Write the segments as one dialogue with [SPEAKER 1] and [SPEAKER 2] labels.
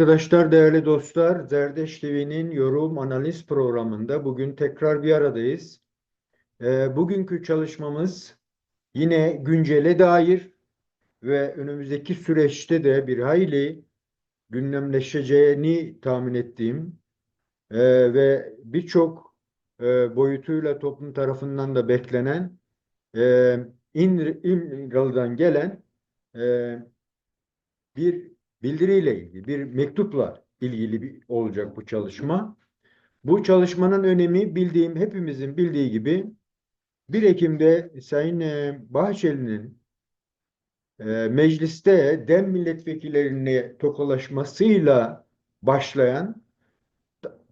[SPEAKER 1] Arkadaşlar, değerli dostlar, Zerdeş TV'nin yorum analiz programında bugün tekrar bir aradayız. Bugünkü çalışmamız yine güncele dair ve önümüzdeki süreçte de bir hayli gündemleşeceğini tahmin ettiğim ve birçok boyutuyla toplum tarafından da beklenen e, İmralı'dan gelen e, bir bildiriyle ilgili, bir mektupla ilgili olacak bu çalışma. Bu çalışmanın önemi hepimizin bildiği gibi 1 Ekim'de Sayın Bahçeli'nin mecliste DEM milletvekillerine tokalaşmasıyla başlayan,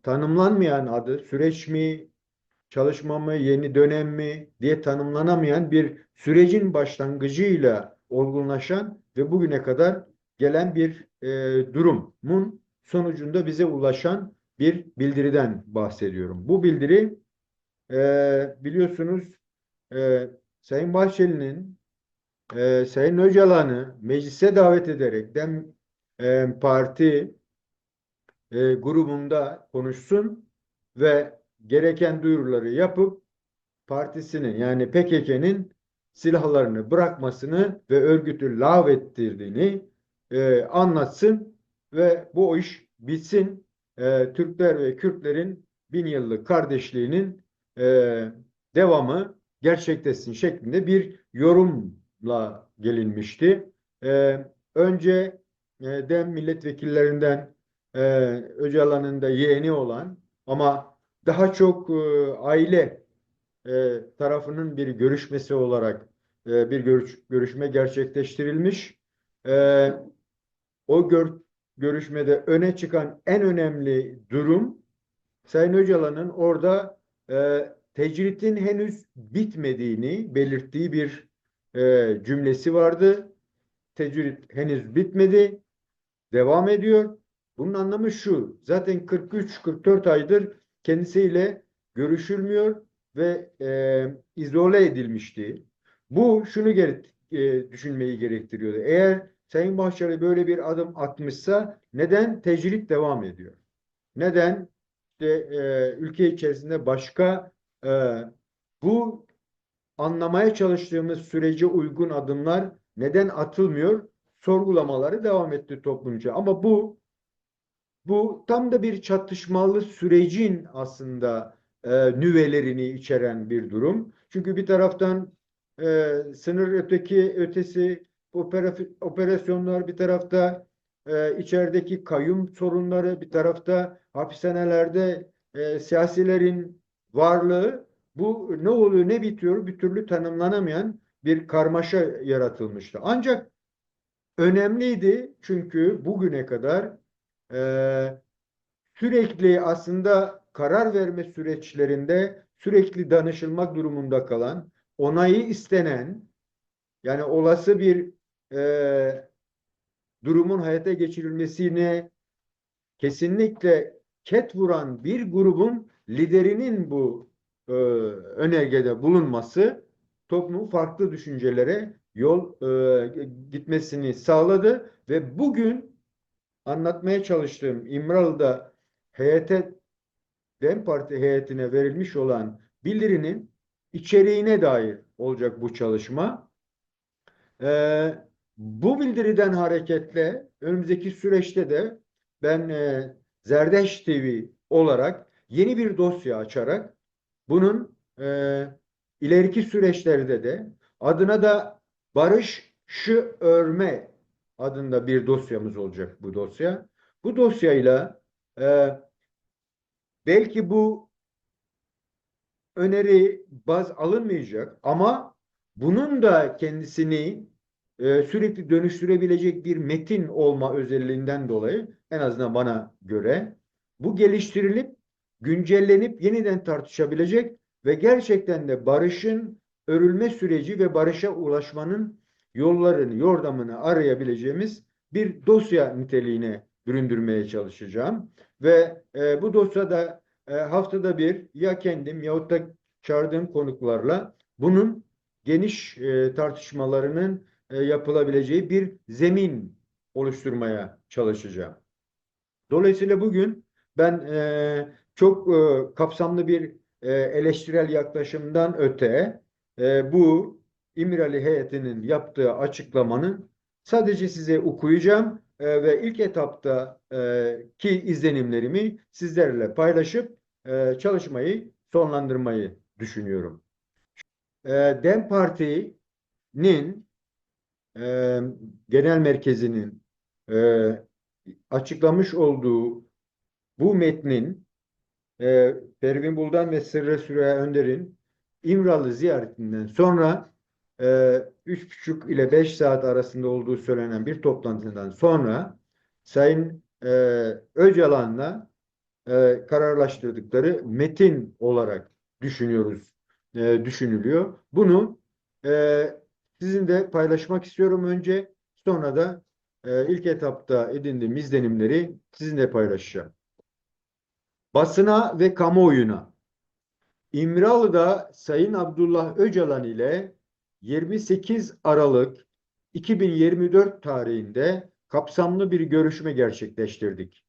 [SPEAKER 1] tanımlanmayan adı süreç mi, çalışma mı, yeni dönem mi diye tanımlanamayan bir sürecin başlangıcıyla olgunlaşan ve bugüne kadar gelen bir durumun sonucunda bize ulaşan bir bildiriden bahsediyorum. Bu bildiri biliyorsunuz e, Sayın Bahçeli'nin Sayın Öcalan'ı meclise davet ederek DEM Parti grubunda konuşsun ve gereken duyuruları yapıp partisinin yani PKK'nın silahlarını bırakmasını ve örgütü lağvettirdiğini anlatsın ve bu iş bitsin. Türkler ve Kürtlerin bin yıllık kardeşliğinin e, devamı gerçekleşsin şeklinde bir yorumla gelinmişti. Önce DEM milletvekillerinden e, Öcalan'ın da yeğeni olan ama daha çok aile tarafının bir görüşmesi olarak bir görüşme gerçekleştirilmiş. E, o görüşmede öne çıkan en önemli durum Sayın Öcalan'ın orada tecritin henüz bitmediğini belirttiği bir cümlesi vardı. Tecrit henüz bitmedi, devam ediyor. Bunun anlamı şu: zaten 43-44 aydır kendisiyle görüşülmüyor ve izole edilmişti. Bu düşünmeyi gerektiriyordu. Eğer Sayın Bahçeli böyle bir adım atmışsa neden tecrit devam ediyor? Neden işte, ülke içerisinde başka bu anlamaya çalıştığımız sürece uygun adımlar neden atılmıyor? Sorgulamaları devam etti toplumca. Ama bu tam da bir çatışmalı sürecin aslında nüvelerini içeren bir durum. Çünkü bir taraftan sınır ötesi operasyonlar, bir tarafta içerideki kayyum sorunları, bir tarafta hapishanelerde siyasilerin varlığı, bu ne oluyor ne bitiyor bir türlü tanımlanamayan bir karmaşa yaratılmıştı. Ancak önemliydi çünkü bugüne kadar e, sürekli aslında karar verme süreçlerinde sürekli danışılmak durumunda kalan, onayı istenen, yani olası bir durumun hayata geçirilmesine kesinlikle ket vuran bir grubun liderinin bu önergede bulunması toplumun farklı düşüncelere yol gitmesini sağladı ve bugün anlatmaya çalıştığım İmralı'da heyete, DEM Parti heyetine verilmiş olan bildirinin içeriğine dair olacak bu çalışma. Bu bildiriden hareketle önümüzdeki süreçte de ben Zerdeş TV olarak yeni bir dosya açarak bunun ileriki süreçlerde de adına da Barış'ı örme adında bir dosyamız olacak bu dosya. Bu dosyayla e, belki bu öneri baz alınmayacak ama bunun da kendisini sürekli dönüştürebilecek bir metin olma özelliğinden dolayı en azından bana göre bu geliştirilip güncellenip yeniden tartışabilecek ve gerçekten de barışın örülme süreci ve barışa ulaşmanın yollarını, yordamını arayabileceğimiz bir dosya niteliğine büründürmeye çalışacağım. Ve bu dosyada haftada bir ya kendim yahut da çağırdığım konuklarla bunun geniş tartışmalarının yapılabileceği bir zemin oluşturmaya çalışacağım. Dolayısıyla bugün ben çok kapsamlı bir eleştirel yaklaşımdan öte bu İmralı heyetinin yaptığı açıklamanın sadece size okuyacağım ve ilk etapta ki izlenimlerimi sizlerle paylaşıp çalışmayı sonlandırmayı düşünüyorum. DEM Parti'nin e, genel merkezinin e, açıklamış olduğu bu metnin Pervin Buldan ve Sırrı Süreyya Önder'in İmralı ziyaretinden sonra 3,5 ile 5 saat arasında olduğu söylenen bir toplantıdan sonra Sayın Öcalan'la kararlaştırdıkları metin olarak düşünülüyor. Bunu sizinle paylaşmak istiyorum önce. Sonra da ilk etapta edindiğim izlenimleri sizinle paylaşacağım. Basına ve kamuoyuna. İmralı'da Sayın Abdullah Öcalan ile 28 Aralık 2024 tarihinde kapsamlı bir görüşme gerçekleştirdik.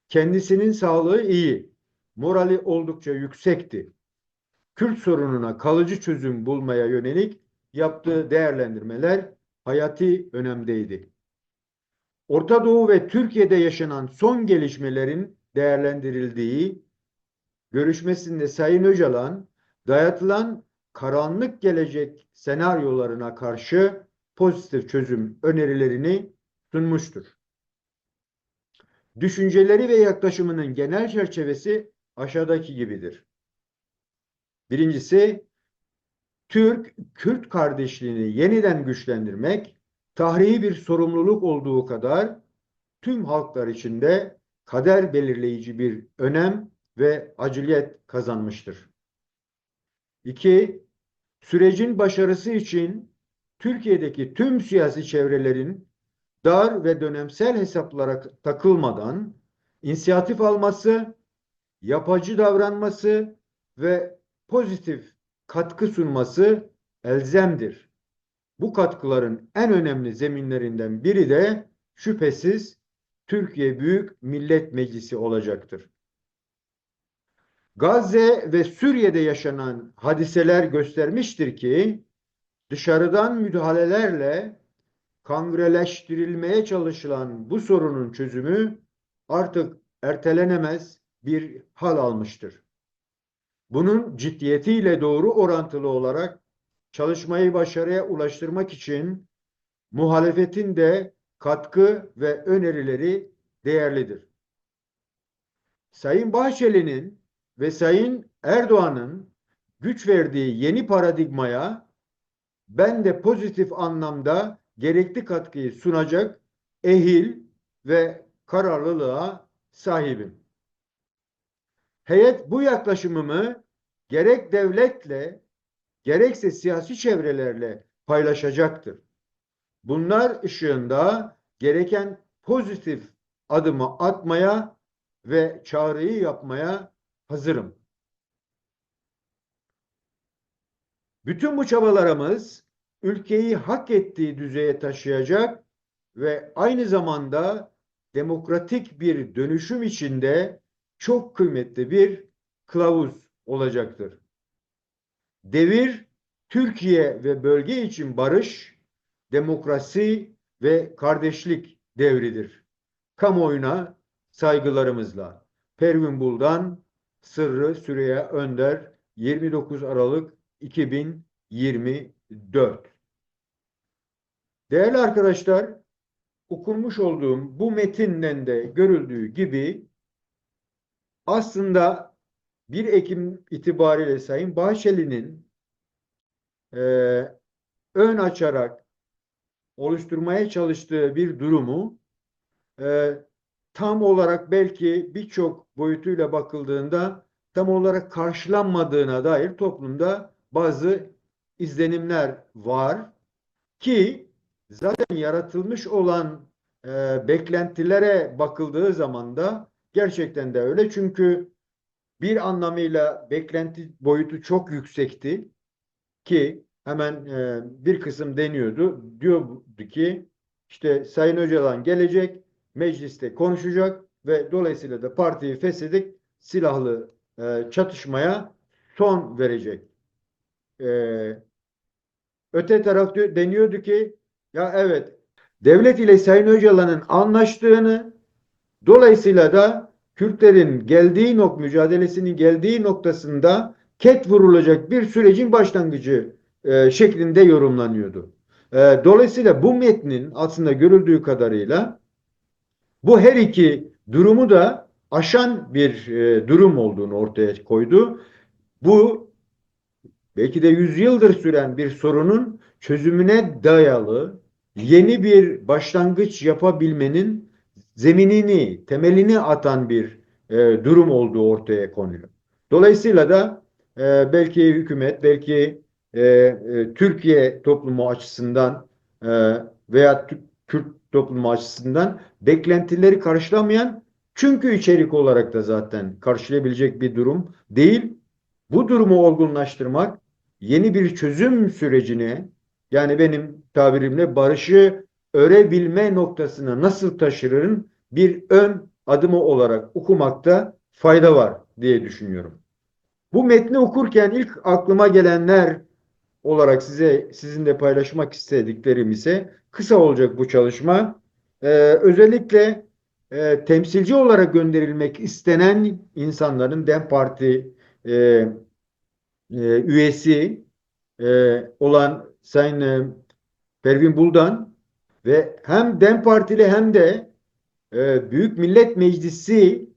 [SPEAKER 1] Kendisinin sağlığı iyi, morali oldukça yüksekti. Kürt sorununa kalıcı çözüm bulmaya yönelik yaptığı değerlendirmeler hayati önemdeydi. Orta Doğu ve Türkiye'de yaşanan son gelişmelerin değerlendirildiği görüşmesinde Sayın Öcalan dayatılan karanlık gelecek senaryolarına karşı pozitif çözüm önerilerini sunmuştur. Düşünceleri ve yaklaşımının genel çerçevesi aşağıdaki gibidir. Birincisi, Türk-Kürt kardeşliğini yeniden güçlendirmek, tarihi bir sorumluluk olduğu kadar tüm halklar içinde kader belirleyici bir önem ve aciliyet kazanmıştır. İki, sürecin başarısı için Türkiye'deki tüm siyasi çevrelerin dar ve dönemsel hesaplara takılmadan inisiyatif alması, yapıcı davranması ve pozitif katkı sunması elzemdir. Bu katkıların en önemli zeminlerinden biri de şüphesiz Türkiye Büyük Millet Meclisi olacaktır. Gazze ve Suriye'de yaşanan hadiseler göstermiştir ki dışarıdan müdahalelerle kangreleştirilmeye çalışılan bu sorunun çözümü artık ertelenemez bir hal almıştır. Bunun ciddiyetiyle doğru orantılı olarak çalışmayı başarıya ulaştırmak için muhalefetin de katkı ve önerileri değerlidir. Sayın Bahçeli'nin ve Sayın Erdoğan'ın güç verdiği yeni paradigmaya ben de pozitif anlamda gerekli katkıyı sunacak ehil ve kararlılığa sahibim. Heyet bu yaklaşımımı gerek devletle gerekse siyasi çevrelerle paylaşacaktır. Bunlar ışığında gereken pozitif adımı atmaya ve çağrıyı yapmaya hazırım. Bütün bu çabalarımız ülkeyi hak ettiği düzeye taşıyacak ve aynı zamanda demokratik bir dönüşüm içinde çok kıymetli bir kılavuz olacaktır. Devir Türkiye ve bölge için barış, demokrasi ve kardeşlik devridir. Kamuoyuna saygılarımızla. Pervin Buldan, Sırrı Süreyya Önder, 29 Aralık 2024. Değerli arkadaşlar, okunmuş olduğum bu metinden de görüldüğü gibi aslında 1 Ekim itibariyle Sayın Bahçeli'nin e, ön açarak oluşturmaya çalıştığı bir durumu e, tam olarak belki birçok boyutuyla bakıldığında tam olarak karşılanmadığına dair toplumda bazı izlenimler var ki zaten yaratılmış olan beklentilere bakıldığı zaman da gerçekten de öyle. Çünkü bir anlamıyla beklenti boyutu çok yüksekti ki hemen bir kısım diyordu ki işte Sayın Öcalan gelecek, mecliste konuşacak ve dolayısıyla da partiyi feshedip silahlı çatışmaya son verecek. E, Öte taraf deniyordu ki ya evet, devlet ile Sayın Öcalan'ın anlaştığını, dolayısıyla da Kürtlerin mücadelesinin geldiği noktasında ket vurulacak bir sürecin başlangıcı şeklinde yorumlanıyordu. Dolayısıyla bu metnin aslında görüldüğü kadarıyla bu her iki durumu da aşan bir durum olduğunu ortaya koydu. Bu belki de yüzyıldır süren bir sorunun çözümüne dayalı yeni bir başlangıç yapabilmenin zeminini, temelini atan bir durum olduğu ortaya konuyor. Dolayısıyla da belki hükümet, belki Türkiye toplumu açısından e, veya Kürt toplumu açısından beklentileri karşılamayan, çünkü içerik olarak da zaten karşılayabilecek bir durum değil. Bu durumu olgunlaştırmak, yeni bir çözüm sürecine, yani benim tabirimle barışı örebilme noktasına nasıl taşırırın bir ön adımı olarak okumakta fayda var diye düşünüyorum. Bu metni okurken ilk aklıma gelenler olarak sizinle paylaşmak istediklerim ise kısa olacak bu çalışma. Özellikle temsilci olarak gönderilmek istenen insanların DEM Parti e, üyesi olan Sayın Pervin Buldan ve hem DEM Partili hem de Büyük Millet Meclisi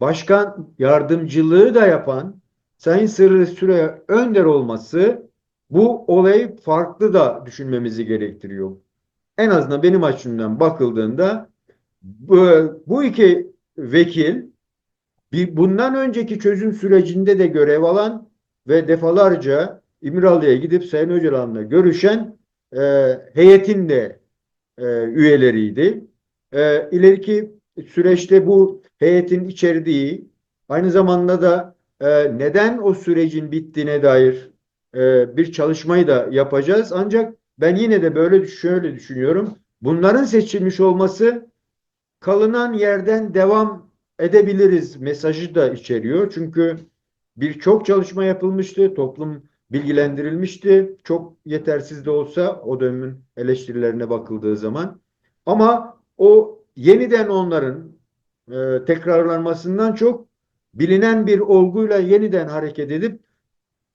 [SPEAKER 1] Başkan Yardımcılığı da yapan Sayın Sırrı Süreyya Önder olması bu olayı farklı da düşünmemizi gerektiriyor. En azından benim açımdan bakıldığında bu iki vekil bundan önceki çözüm sürecinde de görev alan ve defalarca İmralı'ya gidip Sayın Öcalan'la görüşen e, heyetin de üyeleriydi. İleriki süreçte bu heyetin içerdiği, aynı zamanda da neden o sürecin bittiğine dair bir çalışmayı da yapacağız. Ancak ben yine de şöyle düşünüyorum. Bunların seçilmiş olması kalınan yerden devam edebiliriz mesajı da içeriyor. Çünkü birçok çalışma yapılmıştı, toplum bilgilendirilmişti. Çok yetersiz de olsa o dönemin eleştirilerine bakıldığı zaman. Ama o yeniden onların tekrarlanmasından çok bilinen bir olguyla yeniden hareket edip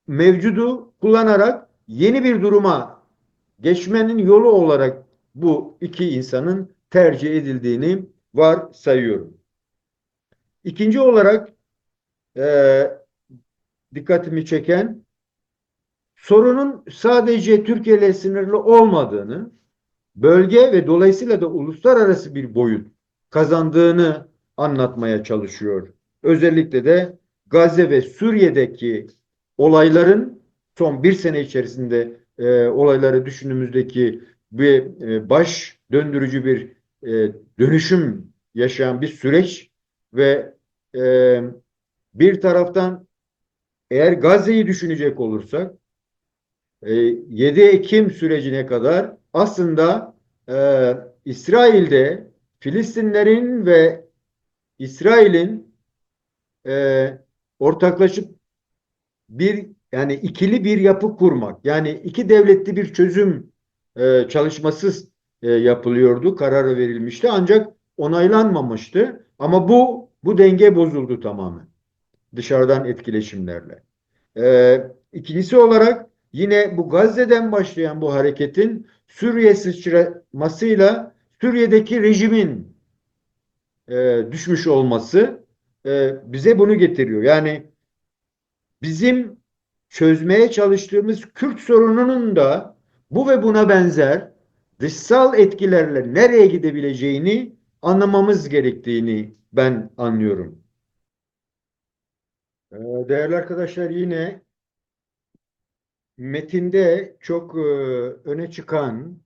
[SPEAKER 1] mevcudu kullanarak yeni bir duruma geçmenin yolu olarak bu iki insanın tercih edildiğini varsayıyorum. İkinci olarak e, dikkatimi çeken sorunun sadece Türkiye ile sınırlı olmadığını, bölge ve dolayısıyla da uluslararası bir boyut kazandığını anlatmaya çalışıyor. Özellikle de Gazze ve Suriye'deki olayların son bir sene içerisinde olayları düşündüğümüzdeki bir baş döndürücü bir dönüşüm yaşayan bir süreç ve e, bir taraftan eğer Gazze'yi düşünecek olursak 7 Ekim sürecine kadar aslında İsrail'de Filistinlerin ve İsrail'in e, ortaklaşıp yani ikili bir yapı kurmak, yani iki devletli bir çözüm çalışması yapılıyordu, kararı verilmişti ancak onaylanmamıştı. Ama bu denge bozuldu tamamen dışarıdan etkileşimlerle. İkincisi olarak yine bu Gazze'den başlayan bu hareketin Suriye sıçramasıyla Suriye'deki rejimin düşmüş olması bize bunu getiriyor. Yani bizim çözmeye çalıştığımız Kürt sorununun da bu ve buna benzer dışsal etkilerle nereye gidebileceğini anlamamız gerektiğini ben anlıyorum. Değerli arkadaşlar, yine metinde çok öne çıkan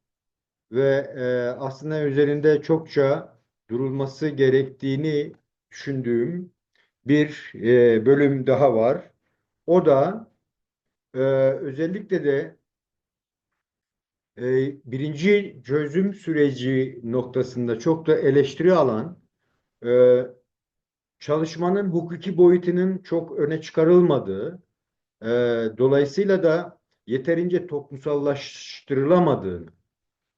[SPEAKER 1] ve aslında üzerinde çokça durulması gerektiğini düşündüğüm bir bölüm daha var. O da özellikle de birinci çözüm süreci noktasında çok da eleştiri alan e, çalışmanın hukuki boyutunun çok öne çıkarılmadığı, e, dolayısıyla da yeterince toplumsallaştırılamadığını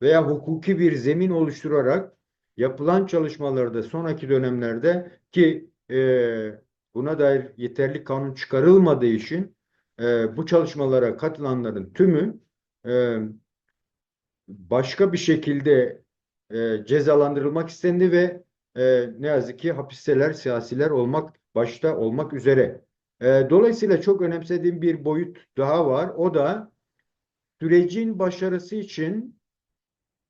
[SPEAKER 1] veya hukuki bir zemin oluşturarak yapılan çalışmalarda sonraki dönemlerde ki buna dair yeterli kanun çıkarılmadığı için bu çalışmalara katılanların tümü e, başka bir şekilde cezalandırılmak istendi ve ne yazık ki hapisler, siyasiler olmak başta olmak üzere. Dolayısıyla çok önemsediğim bir boyut daha var. O da sürecin başarısı için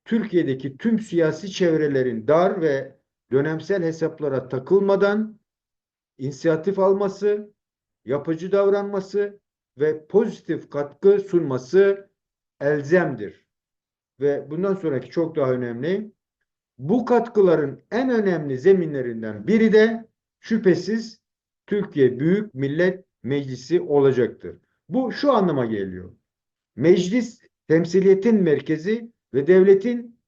[SPEAKER 1] Türkiye'deki tüm siyasi çevrelerin dar ve dönemsel hesaplara takılmadan inisiyatif alması, yapıcı davranması ve pozitif katkı sunması elzemdir. Ve bundan sonraki çok daha önemli, bu katkıların en önemli zeminlerinden biri de şüphesiz Türkiye Büyük Millet Meclisi olacaktır. Bu şu anlama geliyor. Meclis temsiliyetin merkezi ve devletin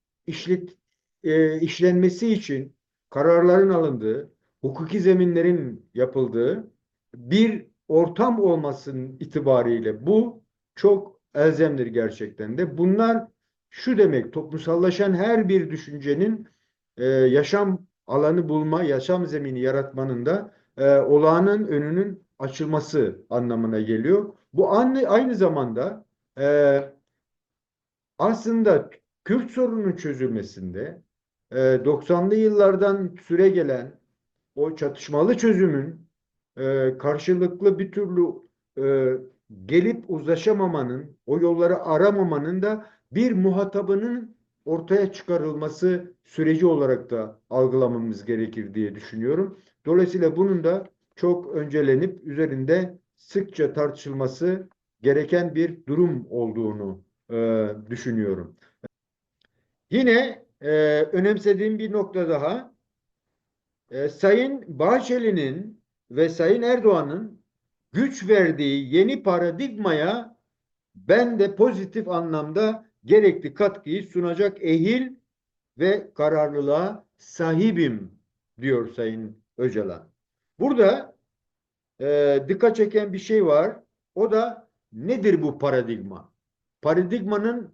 [SPEAKER 1] işlenmesi için kararların alındığı, hukuki zeminlerin yapıldığı bir ortam olmasının itibariyle bu çok elzemdir gerçekten de. Bunlar şu demek, toplumsallaşan her bir düşüncenin yaşam alanı bulma, yaşam zemini yaratmanın da olağanın önünün açılması anlamına geliyor. Bu aynı zamanda ee, aslında Kürt sorununun çözülmesinde 90'lı yıllardan süre gelen o çatışmalı çözümün karşılıklı bir türlü e, gelip uzlaşamamanın, o yolları aramamanın da bir muhatabının ortaya çıkarılması süreci olarak da algılamamız gerekir diye düşünüyorum. Dolayısıyla bunun da çok öncelenip üzerinde sıkça tartışılması gereken bir durum olduğunu düşünüyorum. Yine önemsediğim bir nokta daha, Sayın Bahçeli'nin ve Sayın Erdoğan'ın güç verdiği yeni paradigmaya ben de pozitif anlamda gerekli katkıyı sunacak ehil ve kararlılığa sahibim diyor Sayın Öcalan. Burada dikkat çeken bir şey var. O da nedir bu paradigma? Paradigmanın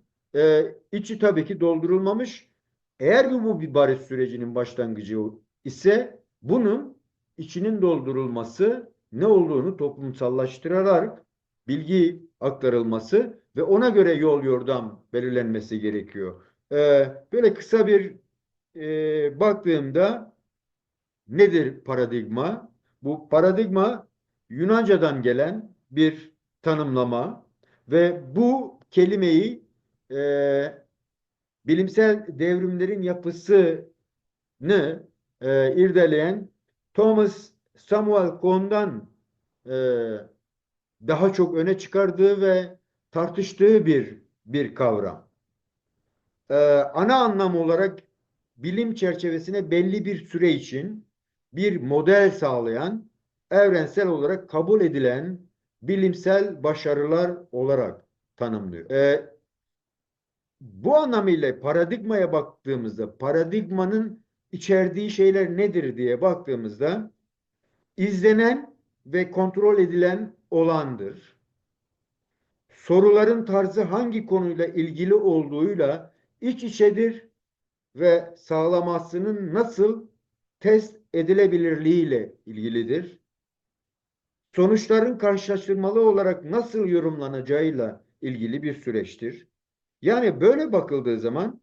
[SPEAKER 1] içi tabii ki doldurulmamış. Eğer bu bir barış sürecinin başlangıcı ise bunun içinin doldurulması ne olduğunu toplumsallaştırarak bilgi aktarılması ve ona göre yol yordam belirlenmesi gerekiyor. Böyle kısa bir baktığımda nedir paradigma? Bu paradigma Yunanca'dan gelen bir tanımlama ve bu kelimeyi e, bilimsel devrimlerin yapısını irdeleyen Thomas Samuel Kuhn'dan e, daha çok öne çıkardığı ve tartıştığı bir kavram. Ana anlam olarak bilim çerçevesine belli bir süre için bir model sağlayan, evrensel olarak kabul edilen bilimsel başarılar olarak tanımlıyor. Bu anlamıyla paradigmaya baktığımızda, paradigmanın içerdiği şeyler nedir diye baktığımızda, izlenen ve kontrol edilen olandır. Soruların tarzı hangi konuyla ilgili olduğuyla iç içedir ve sağlamasının nasıl test edilebilirliğiyle ilgilidir. Sonuçların karşılaştırmalı olarak nasıl yorumlanacağıyla ilgili bir süreçtir. Yani böyle bakıldığı zaman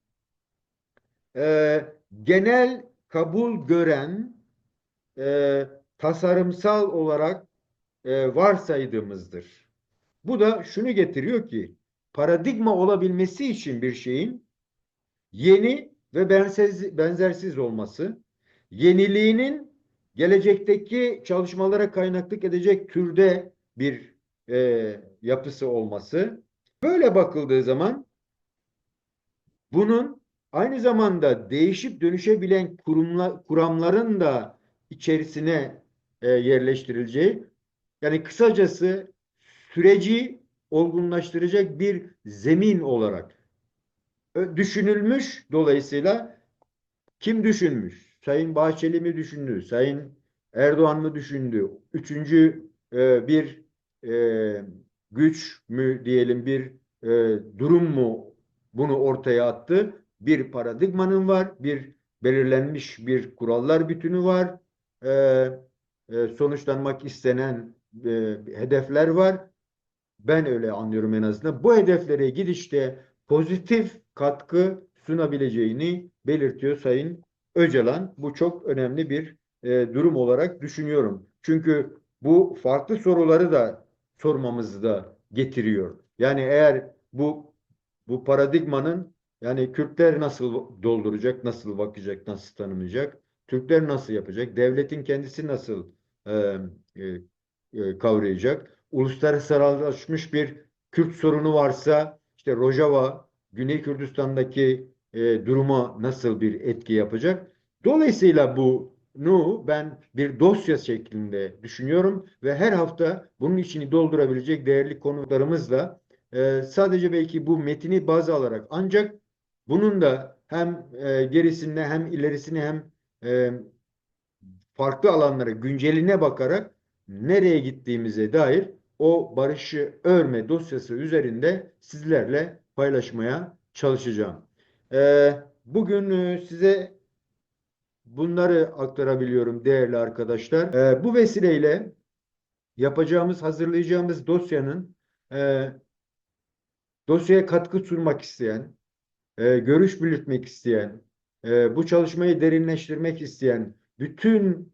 [SPEAKER 1] genel kabul gören tasarımsal olarak varsaydığımızdır. Bu da şunu getiriyor ki paradigma olabilmesi için bir şeyin yeni ve benzersiz olması, yeniliğinin gelecekteki çalışmalara kaynaklık edecek türde bir yapısı olması. Böyle bakıldığı zaman bunun aynı zamanda değişip dönüşebilen kuramların da içerisine yerleştirileceği, yani kısacası süreci olgunlaştıracak bir zemin olarak düşünülmüş. Dolayısıyla kim düşünmüş? Sayın Bahçeli mi düşündü? Sayın Erdoğan mı düşündü? Üçüncü bir e, güç mü diyelim, bir durum mu bunu ortaya attı? Bir paradigmanın var, bir belirlenmiş bir kurallar bütünü var. E, Sonuçlanmak istenen hedefler var. Ben öyle anlıyorum en azından. Bu hedeflere gidişte pozitif katkı sunabileceğini belirtiyor Sayın Öcalan. Bu çok önemli bir durum olarak düşünüyorum. Çünkü bu farklı soruları da sormamızı da getiriyor. Yani eğer bu paradigmanın, yani Kürtler nasıl dolduracak, nasıl bakacak, nasıl tanımlayacak, Türkler nasıl yapacak, devletin kendisi nasıl e, e, kavrayacak, uluslararasılaşmış bir Kürt sorunu varsa işte Rojava, Güney Kürdistan'daki duruma nasıl bir etki yapacak? Dolayısıyla bunu ben bir dosya şeklinde düşünüyorum ve her hafta bunun içini doldurabilecek değerli konuklarımızla sadece belki bu metini baz alarak, ancak bunun da hem gerisine hem ilerisine hem e, farklı alanlara, günceline bakarak nereye gittiğimize dair o barışı örme dosyası üzerinde sizlerle paylaşmaya çalışacağım. Bugün size bunları aktarabiliyorum değerli arkadaşlar. Bu vesileyle yapacağımız, hazırlayacağımız e, dosyaya katkı sunmak isteyen, görüş belirtmek isteyen, bu çalışmayı derinleştirmek isteyen bütün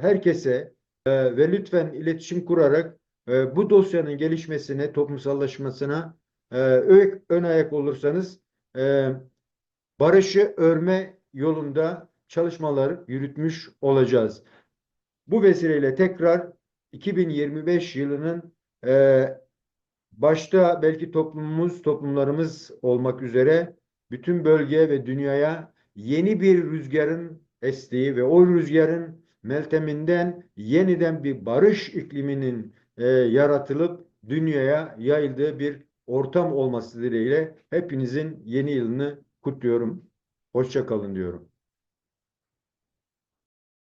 [SPEAKER 1] herkese ve lütfen iletişim kurarak bu dosyanın gelişmesine, toplumsallaşmasına ön ayak olursanız e, barışı örme yolunda çalışmalar yürütmüş olacağız. Bu vesileyle tekrar 2025 yılının başta belki toplumlarımız olmak üzere bütün bölgeye ve dünyaya yeni bir rüzgarın estiği ve o rüzgarın melteminden yeniden bir barış ikliminin yaratılıp dünyaya yayıldığı bir ortam olması dileğiyle hepinizin yeni yılını kutluyorum. Hoşça kalın diyorum.